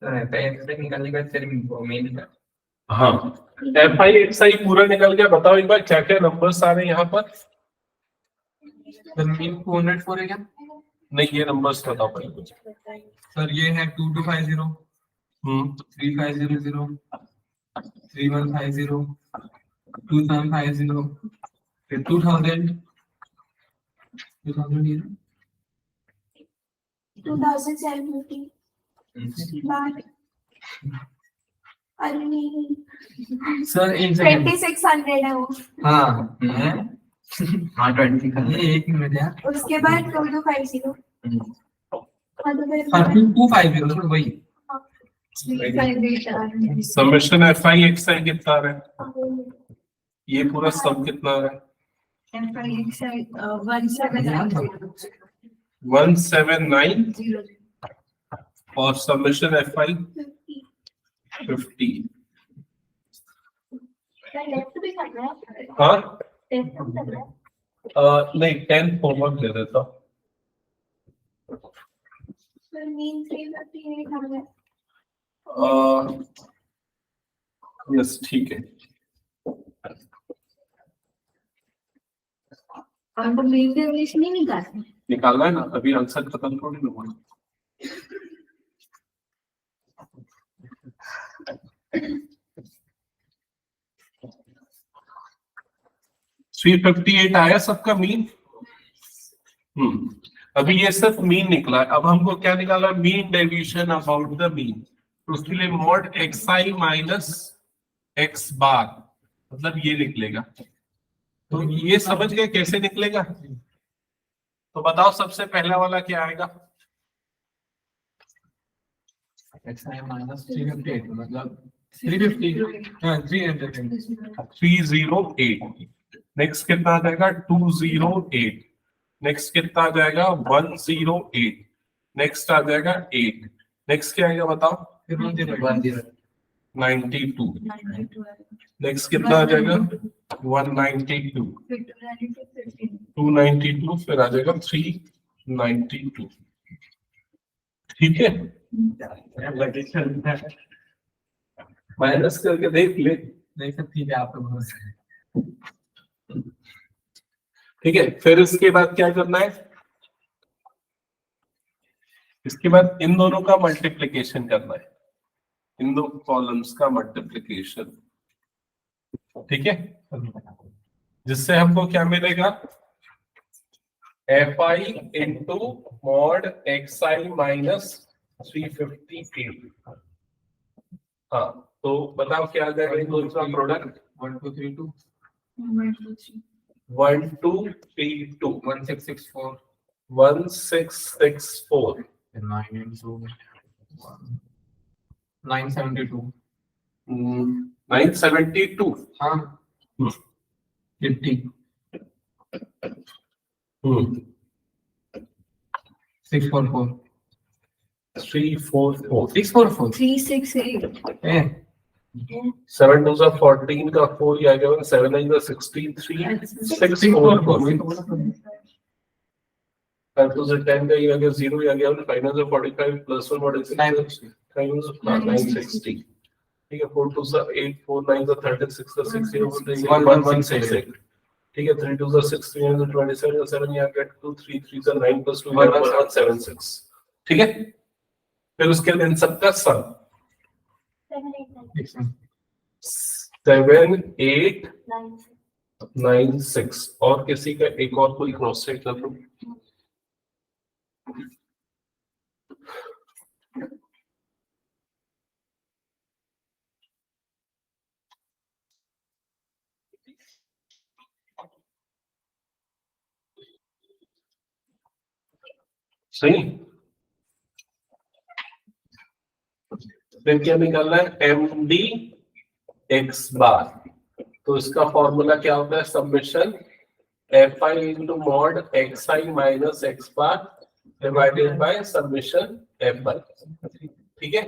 सर पैसे निकालने का तेरे मेन का। हाँ, fi xi पूरा निकल गया। बताओ एक बार क्या क्या नंबर्स आ रहे हैं यहाँ पर? सर मीन 204 है क्या? नहीं, ये नंबर्स बताओ पहले मुझे। सर ये है 2250 3500 3150 2750 फिर 2000 ये 2750 बार। अरे नहीं, सर एक सेकंड 2600 है वो। हाँ है हाँ 20 का ये एक मिनट यार उसके बाद 2250। हाँ 2250 वही समेशन एफ आई एक्स आई कितना आ रहा है, ये पूरा सम कितना आ रहा है 179 और समेशन एफ आई 50। हाँ नहीं 10 होमवर्क दे देता। यस ठीक है। निकालना है ना, अभी आंसर खत्म थोड़ी ना हुआ। थ्री 358 आया सबका मीन। अभी ये सिर्फ मीन निकला है, अब हमको क्या निकाला, mean deviation about the mean. तो उसके लिए mod x i minus x बार मतलब ये निकलेगा। तो ये समझ गए कैसे निकलेगा, तो बताओ सबसे पहला वाला क्या आएगा। XI माइनस 358 मतलब 350 हाँ 308। नेक्स्ट कितना आ जाएगा 208। नेक्स्ट कितना आ जाएगा 108। नेक्स्ट आ जाएगा 8। नेक्स्ट क्या आएगा बताओ 102 92। नेक्स्ट कितना आ जाएगा 192। 292 फिर आ जाएगा 392। ठीक है, माइनस करके देख ले। नहीं सब ठीक है आपका भरोसा है। ठीक है, फिर इसके बाद क्या करना है, इसके बाद इन दोनों का मल्टीप्लिकेशन करना है, इन दो कॉलम्स का मल्टीप्लिकेशन। ठीक है, जिससे हमको क्या मिलेगा F I into mod x i minus 358। हाँ तो बताओ क्या आ जाएगा इन दोनों का प्रोडक्ट 1232 1232 1664 1664 9 into 972 972 हाँ 50 644 344 644 368 eh 7 2 are 14 का 4 ही आ गया, 7 9 are 63 644 5 2 से 10 का ही आ गया, 0 ही आ गया, 5 9 से 45 प्लस 1 46 960। ठीक है, 4 2 से 8 4 9 से 36 का 6 0 166। ठीक है, 3 2 से 6 3 9 से 27 7 ही आ गया, 2 3 3 से 9 plus 2 1176। ठीक है, फिर उसके बाद इन सबका सम 7896 और किसी का एक और कोई क्रॉस चेक कर लो। सही, फिर क्या निकालना है एम डी एक्स बार। तो इसका फॉर्मूला क्या होता है, summation F I into mod x i minus x bar divided by summation F I. ठीक है,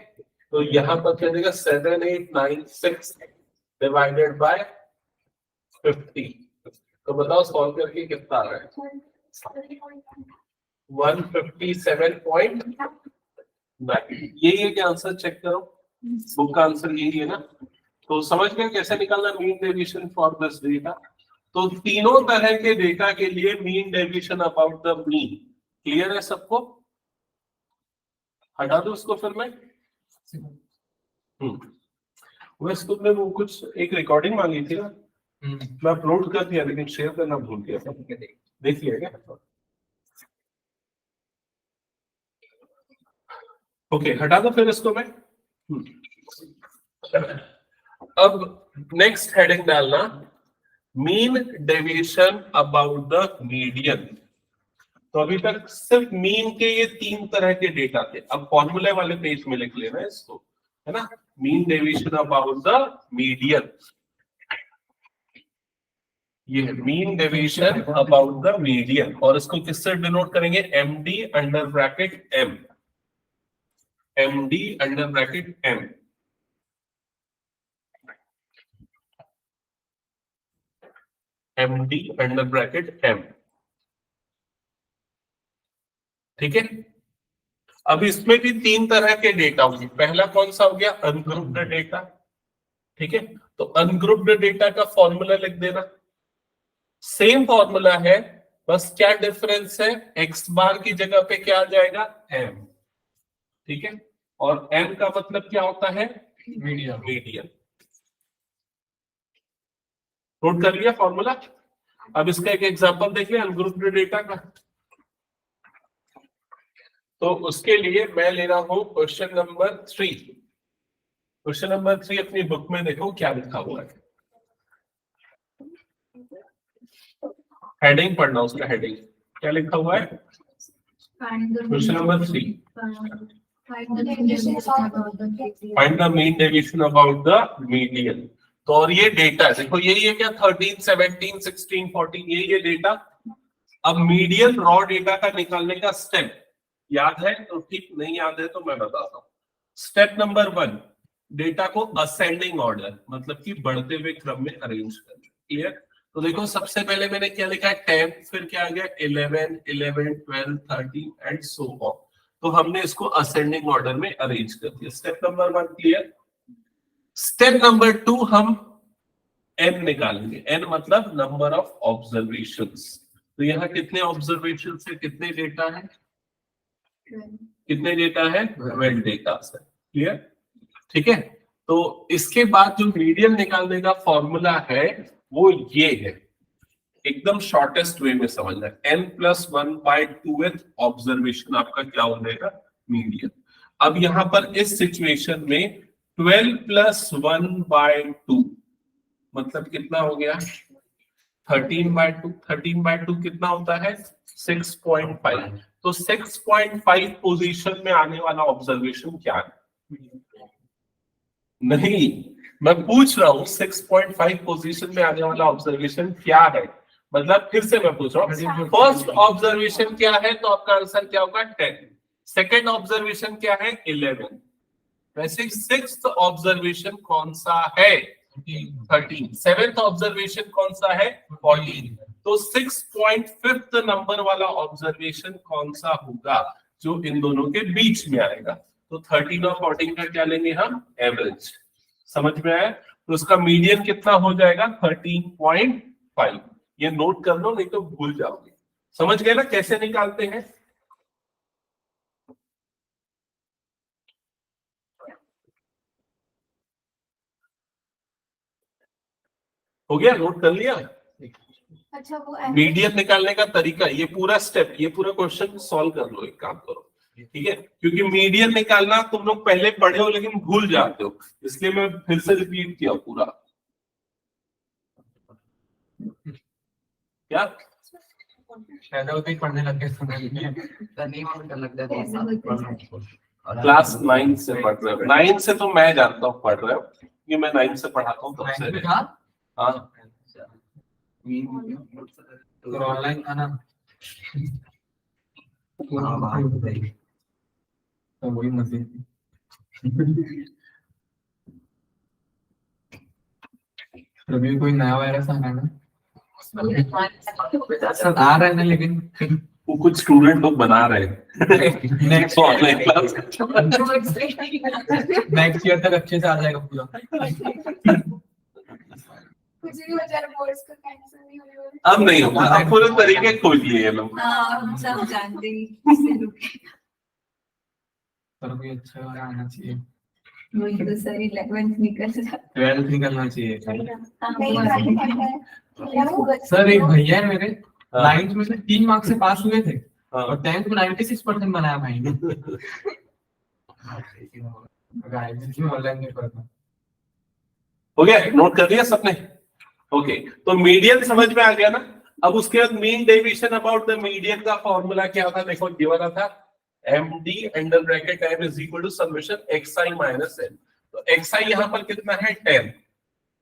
तो यहाँ पर क्या देगा 7896 डिवाइडेड बाय 50। तो बताओ सॉल्व करके कितना आ रहा है 157.9। यही है कि आंसर चेक करो, बुक का आंसर यही है ना। तो समझ गए कैसे निकालना mean deviation for this data. तो तीनों तरह के डेटा के लिए mean deviation about the mean clear है सबको। हटा दो उसको फिर मैं वो स्कूल में वो कुछ एक रिकॉर्डिंग मांगी थी ना, मैं अपलोड कर दिया लेकिन शेयर करना भूल गया था। देख लिया क्या? ओके, हटा दो फिर इसको मैं। अब नेक्स्ट हेडिंग डालना mean deviation about the median. तो अभी तक सिर्फ मीन के ये 3 तरह के डेटा थे, अब फॉर्मूले वाले पेज में लिख लेना है इसको, है ना। Mean deviation about the median, ये है mean deviation about the median, और इसको किससे डिनोट करेंगे, MD under bracket M, MD under bracket M. MD under bracket M, ठीक है। अब इसमें भी 3 तरह के डेटा होंगे। पहला कौन सा हो गया, अनग्रुप्ड डेटा, ठीक है। तो अनग्रुप्ड डेटा का फॉर्मूला लिख देना, सेम फॉर्मूला है, बस क्या डिफरेंस है, एक्स बार की जगह पे क्या आ जाएगा, एम, ठीक है। और एम का मतलब क्या होता है, मीडियम। मीडियन। नोट कर लिया फॉर्मूला। अब इसका एक एग्जांपल देखिए अनग्रुप्ड डेटा का। तो उसके लिए मैं ले रहा हूं क्वेश्चन नंबर 3। क्वेश्चन नंबर 3 अपनी बुक में देखो क्या लिखा हुआ है, हेडिंग पढ़ना, उसका हेडिंग क्या लिखा हुआ है। Question number 3, find the mean deviation about the median. तो और ये डेटा देखो, यही है क्या, 13, 17, 16, 14, ये डेटा। अब मीडियन रॉ डेटा का निकालने का स्टेप याद है तो ठीक, नहीं याद है तो मैं बताता हूं। स्टेप नंबर 1, डेटा को असेंडिंग ऑर्डर मतलब कि बढ़ते हुए क्रम में अरेंज करना। क्लियर। तो देखो सबसे पहले मैंने क्या लिखा है, 10, फिर क्या आ गया 11, 11, 12, 13 एंड सो ऑन। तो हमने इसको असेंडिंग ऑर्डर में अरेंज कर दिया। Step number 1 clear. Step number 2 हम n निकालेंगे, n मतलब नंबर ऑफ ऑब्जर्वेशंस। तो यहाँ कितने ऑब्जर्वेशन है, कितने डेटा है, कितने डेटा है, 12 डेटा है। क्लियर, ठीक है। तो इसके बाद जो मीडियन निकालने का फॉर्मूला है वो ये है, एकदम शॉर्टेस्ट वे में समझना है, n+1/2th ऑब्जर्वेशन आपका क्या हो जाएगा, मीडियन। अब यहां पर इस सिचुएशन में 12+1/2 मतलब कितना हो गया, 13/2। 13/2 कितना होता है, 6.5। तो 6.5 पोजीशन में आने वाला ऑब्जर्वेशन क्या है, नहीं मैं पूछ रहा हूं 6.5 पोजीशन में आने वाला ऑब्जर्वेशन क्या है, मतलब फिर से मैं पूछ रहा हूं, फर्स्ट ऑब्जर्वेशन क्या है तो आपका आंसर क्या होगा 10, सेकेंड ऑब्जर्वेशन क्या है 11, वैसे सिक्स्थ ऑब्जर्वेशन कौन सा है 13, सेवेंथ ऑब्जर्वेशन कौन सा है 14। तो 6.5 नंबर वाला ऑब्जर्वेशन कौन सा होगा जो इन दोनों के बीच में आएगा। तो 13 और 14 का क्या लेंगे हम, एवरेज। समझ में आया। तो उसका मीडियन कितना हो जाएगा 13.5। ये नोट कर लो नहीं तो भूल जाओगे। समझ गए ना कैसे निकालते हैं। हो गया, नोट कर लिया। अच्छा वो मीडियन निकालने का तरीका, ये पूरा स्टेप, ये पूरा क्वेश्चन सॉल्व कर लो। एक काम करो, ठीक है, क्योंकि मीडियन निकालना तुम लोग पहले पढ़े हो लेकिन भूल जाते हो, इसलिए मैं फिर से रिपीट किया पूरा। क्या शायद होते ही पढ़ने लग गए, क्लास 9 से पढ़ रहे हो, 9 से तो मैं जानता हूँ पढ़ रहे हो, क्योंकि मैं 9 से पढ़ाता हूँ तब से। हाँ तो ऑनलाइन था ना, तो वही मजे। अभी कोई नया वायरस आना है ना, आ रहा है ना, लेकिन वो कुछ स्टूडेंट लोग बना रहे हैं next online class. Next year तक अच्छे से आ जाएगा पूरा। कुछ भी हो जाए बोर्ड्स का कैंसिल नहीं होने वाला। अब नहीं होगा, अब पूरे तरीके खोज लिए ये लोग। हम सब जानते हैं पर कोई अच्छा वाला आना चाहिए, वही तो सर 11th निकल जाता 12th निकलना चाहिए। है। सर एक भैया है मेरे, हाँ। 9th में से 3 मार्क्स से पास हुए थे हाँ। और 10th में 96% बनाया भाई ने। ऑनलाइन नहीं पढ़ता। हो गया, नोट कर लिया सबने। ओके, तो मीडियन समझ में आ गया ना। अब उसके बाद mean deviation about the median का फॉर्मूला क्या था, देखो ये वाला था md under bracket m is equal to summation xi minus n। तो xi यहाँ पर कितना है 10,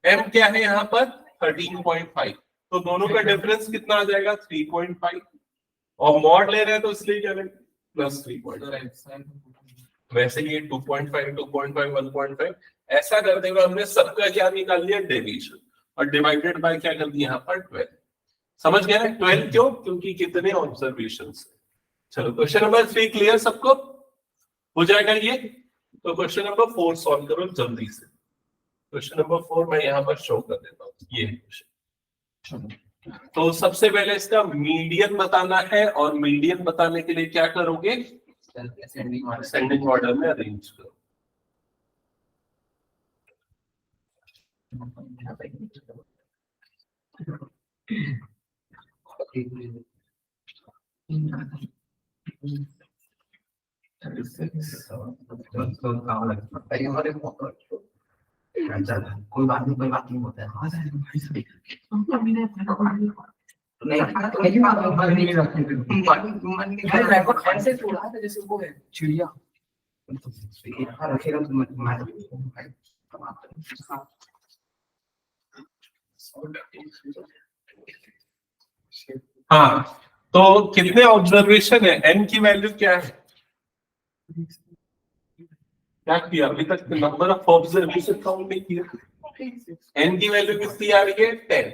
m क्या है यहाँ पर 13.5, तो दोनों का डिफरेंस कितना आ जाएगा 3.5, और मॉड ले रहे हैं तो इसलिए क्या लेंगे प्लस 3.5। वैसे ये 2.5 2.5 1.5 ऐसा करते हुए हमने सबका क्या निकाल लिया डेविएशन, और डिवाइडेड बाय क्या कर दिया यहाँ पर 12। समझ गए ना 12 क्यों, क्योंकि कितने ऑब्जर्वेशंस। चलो क्वेश्चन नंबर 3 क्लियर सबको हो जाएगा ये। तो क्वेश्चन नंबर 4 सॉल्व करो जल्दी से। क्वेश्चन नंबर 4 मैं यहाँ पर शो कर देता हूँ, ये क्वेश्चन। तो सबसे पहले इसका मीडियन बताना है, और मीडियन बताने के लिए क्या करोगे, सेंडिंग ऑर्डर में अरेंज करो। कोई बात नहीं होता है। ऐसे छोड़ा था जैसे वो है चिड़िया रखेगा हाँ, तो कितने ऑब्जर्वेशन है, n की वैल्यू क्या है, क्या किया अभी तक, नंबर ऑफ ऑब्जर्वेशन काउंट नहीं किया। n की वैल्यू कितनी आ रही है 10,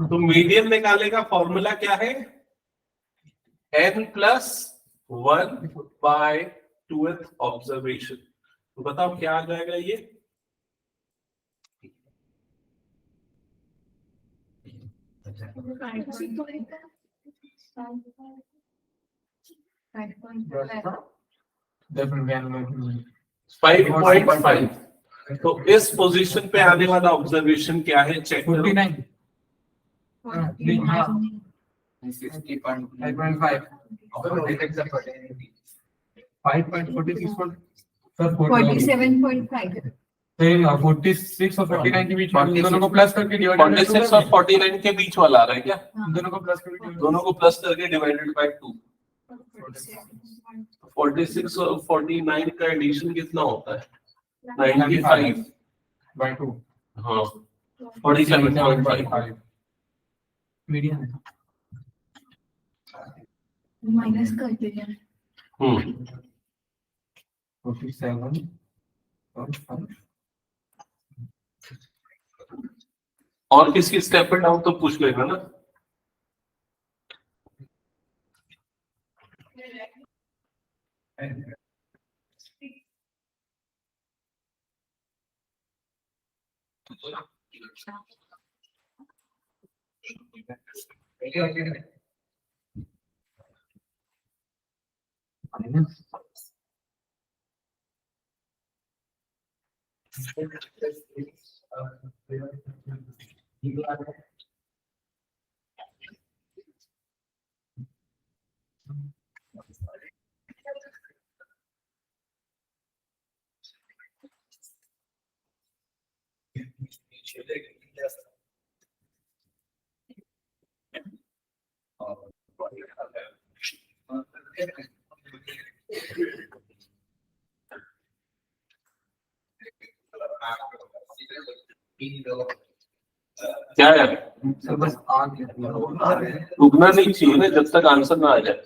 तो मीडियन निकालने का फॉर्मूला क्या है n plus 1 bye 2th observation. तो बताओ क्या आ जाएगा ये, फाइव पॉइंट फाइव। तो इस पोजीशन पे आने वाला ऑब्जर्वेशन क्या है चेक करो। 46 और 49 के बीच में दोनों को प्लस करके डिवाइड 46 और 49 के बीच वाला आ रहा है क्या, दोनों को प्लस करके दोनों को प्लस करके डिवाइडेड बाय 2। 46 और 49 का एडिशन कितना होता है 95 बाय 2 हाँ 47.5 मीडियन माइनस कर दिया 47 और किसकी स्टेप पे डाउन तो पूछ लेगा ना। क्या है बस रुकना नहीं चाहिए ना जब तक आंसर ना आ जाए।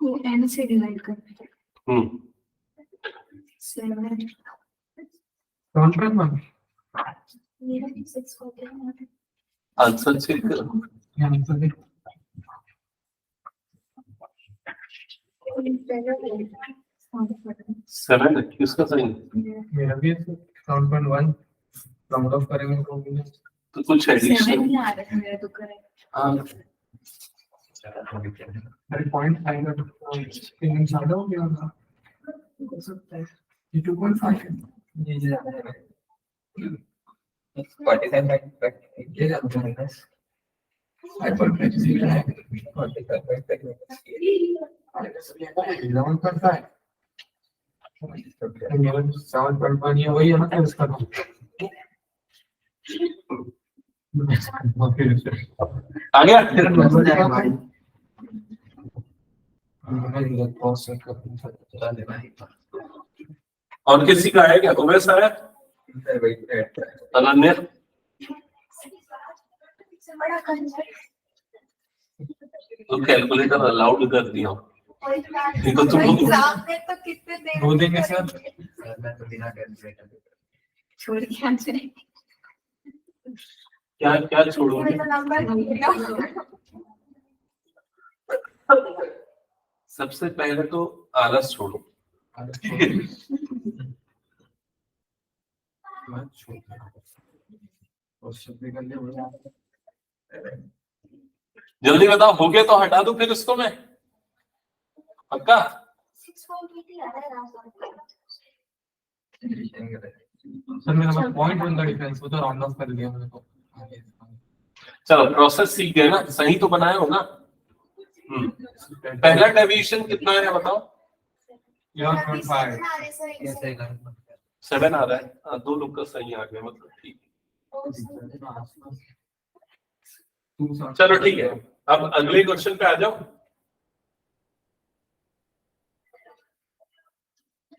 को n से डिवाइड करते हैं 7 1.1 मेरा 6 हो गया आंसर चेक करो। 7 है किसका सही है? मेरा भी 7.1 राउंड ऑफ करेंगे तो तो कुछ एडिशन पॉइंट 5 का ज्यादा हो गया ना, हो सकता है ये 2.5 ये ज्यादा है 45 ये ज्यादा है 7.1 ये वही है ना इसका आ गया? और किसी का है क्या? उमेश सर है? अनन्या? तो कैलकुलेटर अलाउड कर दिया देखो तुम लोग तो कितने देर बोल देंगे सर मैं तो बिना कैलकुलेटर छोड़ के आ जाए क्या क्या छोड़ोगे? नंबर सबसे पहले तो आलस छोड़ो। जल्दी बताओ, हो गया तो हटा दो फिर इसको मैं पक्का। सर मेरा पॉइंट वन का डिफरेंस वो तो राउंड ऑफ कर दिया मैंने तो। चलो प्रोसेस सीख गए ना, सही तो बनाए हो ना? पहला डेविएशन कितना है बताओ? 11.5 7 आ रहा है। हाँ, 2 लोग का सही आ गया मतलब ठीक। चलो ठीक है, अब अगले क्वेश्चन पे आ जाओ।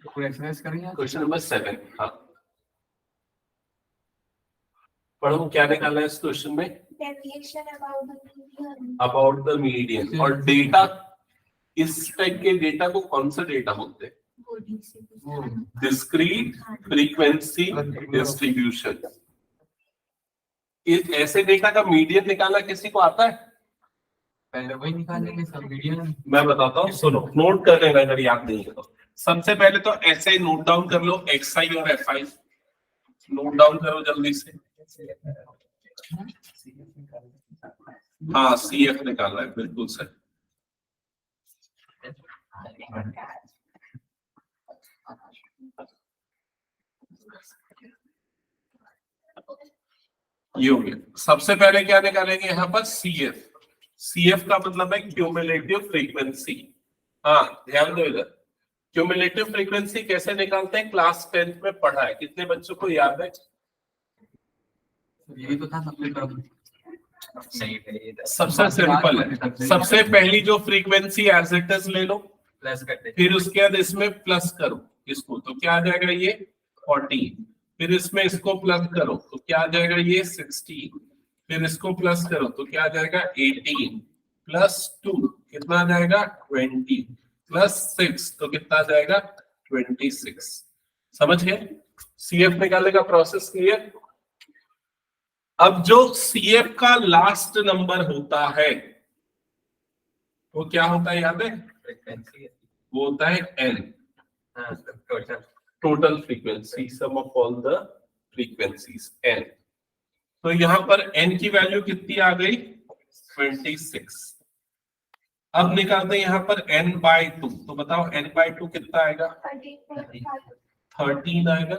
कोई एक्सरसाइज करेंगे? Question number 7। हाँ पढ़ो क्या निकाला है इस क्वेश्चन में? About the median. और डेटा, इस टाइप के डेटा को कौन सा डेटा बोलते हैं? Discrete frequency distribution. इस ऐसे डेटा का मीडियन निकालना किसी को आता है? पहले वही निकालेंगे सब मीडियन। मैं बताता हूँ, सुनो, नोट कर लेना अगर याद नहीं है तो। सबसे पहले तो ऐसे नोट डाउन कर लो, XI और FI नोट डाउन करो जल्दी से। हाँ CF निकालना है, बिल्कुल सही। ये हो गया। सबसे पहले क्या निकालेंगे यहाँ पर? CF। CF का मतलब है क्यूमुलेटिव फ्रीक्वेंसी। हाँ ध्यान दो इधर, क्यूमुलेटिव फ्रीक्वेंसी कैसे निकालते हैं? क्लास 10th में पढ़ा है, कितने बच्चों को याद है? यही तो था सबसे कम। सबसे सिंपल है, सबसे पहली जो फ्रीक्वेंसी एज इट इज ले लो, प्लस करते फिर उसके बाद इसमें प्लस करो इसको, तो क्या आ जाएगा? ये 40। फिर इसमें इसको प्लस करो तो क्या आ जाएगा? ये 16। फिर इसको प्लस करो तो क्या आ जाएगा? 18 प्लस 2 कितना आ जाएगा? 20 प्लस 6 तो कितना आ जाएगा? 26। समझ गए? CF निकालने का प्रोसेस क्लियर? अब जो CF का लास्ट नंबर होता है वो क्या होता है याद है? वो होता है N, total frequency, sum of all the frequencies N। तो यहाँ पर N की वैल्यू कितनी आ गई? 26। अब निकालते हैं यहाँ पर N/2, तो बताओ N/2 कितना आएगा? 13 आएगा।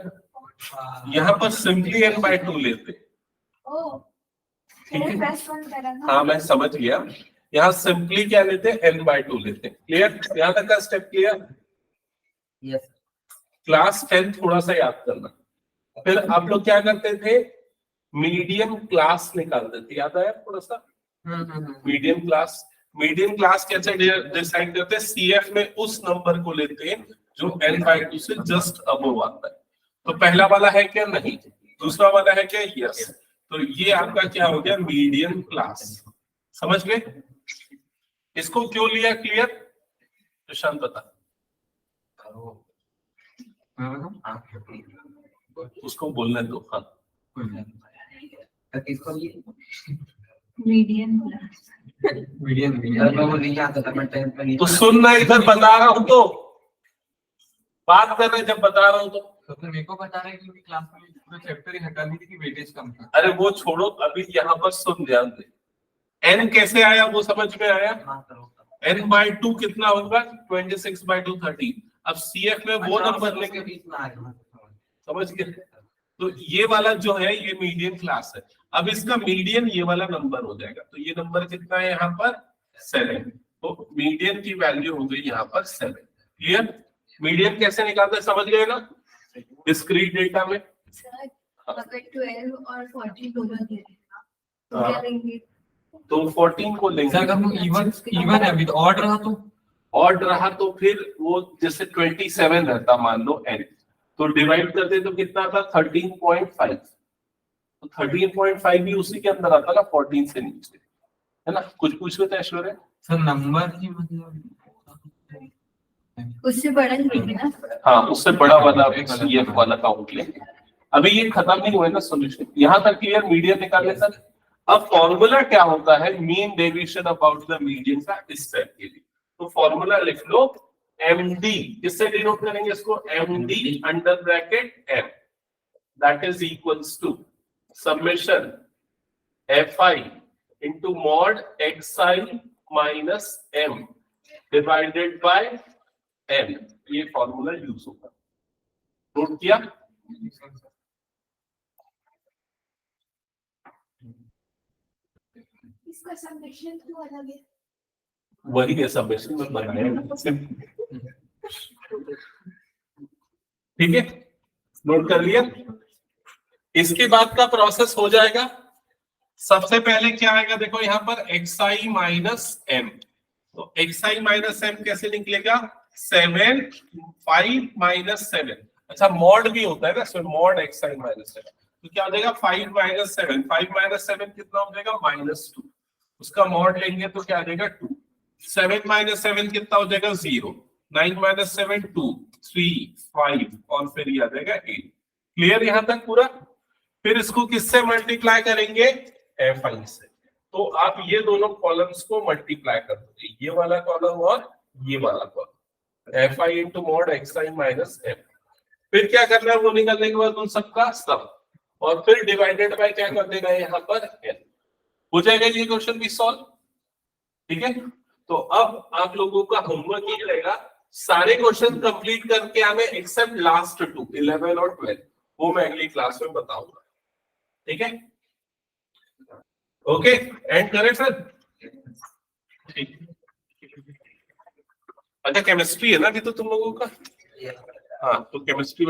यहाँ पर सिंपली N/2 लेते, ठीक है? हाँ मैं समझ गया, यहाँ सिंपली क्या लेते हैं? N/2 लेते हैं। क्लियर? यहाँ तक का स्टेप क्लियर? यस क्लास 10 थोड़ा सा याद करना। फिर आप लोग क्या करते थे? मीडियम क्लास निकालते थे, याद आया थोड़ा सा? मीडियम क्लास कैसे डिसाइड करते हैं? CF में उस नंबर को लेते हैं जो N/2 से जस्ट अबव आता है। तो पहला वाला है क्या? नहीं। दूसरा वाला है क्या? यस। तो ये आपका क्या हो गया? Medium class. समझ गए? इसको क्यों लिया? क्लियर? प्रशांत बता। उसको बोलने दो। हाँ मीडियम मीडियन सर मैं वो नहीं आता था, मैं 10th में नहीं तो सुनना, इधर बता रहा हूं तो बात कर रहे, जब बता रहा हूं तो तो फिर मेरे को बता रहे हैं कि क्लास में पूरा चैप्टर ही हटा दी थी कि वेटेज कम था। अरे वो छोड़ो, अभी यहाँ पर सुन, ध्यान दे। n कैसे आया वो समझ में आया? n/2 कितना होगा? 26/2 30। अब CF में वो नंबर लेंगे, बीच में आ गया। समझ गए? तो ये वाला जो है ये मीडियन क्लास है। अब इसका मीडियन ये वाला नंबर हो जाएगा, तो ये नंबर कितना है यहाँ पर? 7। तो मीडियन की वैल्यू हो गई यहाँ पर 7। क्लियर? मीडियन कैसे निकालते हैं समझ गए ना? डिस्क्रीट डेटा में सर अगर 12 और 14 दोनों दे देना तो हाँ। क्या लेंगे? तो 14 को सर लेंगे। अगर वो इवन है विद ऑड रहा तो ऑड रहा तो फिर वो जैसे 27 रहता मान लो n, तो डिवाइड करते तो कितना था? 13.5। तो 13.5 भी उसी के अंदर आता ना, 14 से नीचे, है ना? कुछ पूछ रहे थे ऐश्वर्या? सर नंबर ही मतलब उससे बड़ा ही लेंगे ना? हाँ, उससे बड़ा वाला CF वाला काउंट लेंगे। अभी ये खत्म नहीं हुआ है ना सॉल्यूशन, यहाँ तक क्लियर? मीडियन निकालने तक। अब फॉर्मूला क्या होता है mean deviation about the median का इस टाइप के लिए? तो फॉर्मूला लिख लो, MD किससे डिनोट करेंगे इसको? MD under bracket M, that is equals to summation FI into mod XI minus M divided by N। ये फॉर्मूला यूज होगा, नोट किया? इसका समेशन क्यों अलग है? वही है समेशन में बनाया। ठीक है, नोट कर लिया? इसके बाद का प्रोसेस हो जाएगा। सबसे पहले क्या आएगा देखो यहाँ पर XI माइनस M। तो XI माइनस M कैसे निकलेगा? 7 5 माइनस 7। अच्छा मॉड भी होता है ना, सो मॉड XI माइनस 7, तो क्या हो जाएगा? 5 माइनस 7। 5 माइनस 7 कितना हो जाएगा? -2। उसका मॉड लेंगे तो क्या आ जाएगा? 2। 7 माइनस 7 कितना हो जाएगा? 0। 9 माइनस 7 2 3 5 और फिर ये आ जाएगा 8। क्लियर यहाँ तक पूरा? फिर इसको किससे मल्टीप्लाई करेंगे? FI से। तो आप ये दोनों कॉलम्स को मल्टीप्लाई कर दोगे, ये वाला कॉलम और ये वाला column, FI into mod XI minus M। फिर क्या करना है? वो निकालने के बाद उन सबका सम, और फिर डिवाइडेड बाय क्या कर देना है यहाँ पर? N। हो जाएगा ये क्वेश्चन भी सॉल्व। ठीक है, तो अब आप लोगों का होमवर्क ये रहेगा, सारे क्वेश्चन कंप्लीट करके आने एक्सेप्ट लास्ट 2 11 और 12, वो मैं अगली क्लास में बताऊंगा। ठीक है, ओके, एंड करें सर? ठीक। अच्छा केमिस्ट्री है ना अभी तो तुम लोगों का? हाँ, तो केमिस्ट्री